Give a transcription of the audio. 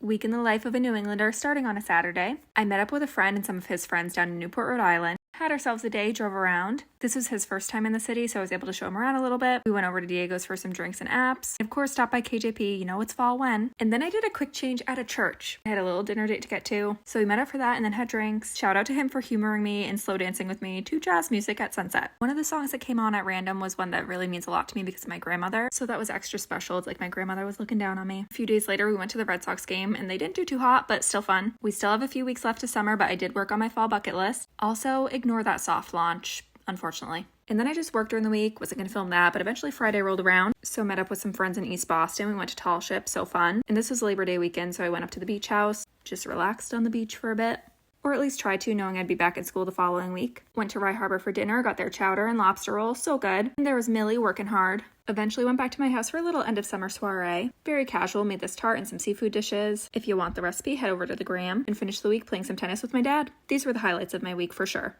Week in the life of a New Englander starting on a Saturday. I met up with a friend and some of his friends down in Newport, Rhode Island. Had ourselves a day, drove around. This was his first time in the city, so I was able to show him around a little bit. We went over to Diego's for some drinks and apps. Of course, stopped by KJP, you know it's fall when. And then I did a quick change at a church. I had a little dinner date to get to, so we met up for that and then had drinks. Shout out to him for humoring me and slow dancing with me to jazz music at sunset. One of the songs that came on at random was one that really means a lot to me because of my grandmother, so that was extra special. It's like my grandmother was looking down on me. A few days later, we went to the Red Sox game and they didn't do too hot, but still fun. We still have a few weeks left to summer, but I did work on my fall bucket list. Also, ignore that soft launch, unfortunately. And then I just worked during the week, wasn't going to film that, but eventually Friday rolled around. So met up with some friends in East Boston. We went to Tall Ship, so fun. And this was Labor Day weekend, so I went up to the beach house, just relaxed on the beach for a bit. Or at least tried to, knowing I'd be back at school the following week. Went to Rye Harbor for dinner, got their chowder and lobster roll, so good. And there was Millie working hard. Eventually went back to my house for a little end of summer soiree. Very casual, made this tart and some seafood dishes. If you want the recipe, head over to the gram. And finished the week playing some tennis with my dad. These were the highlights of my week for sure.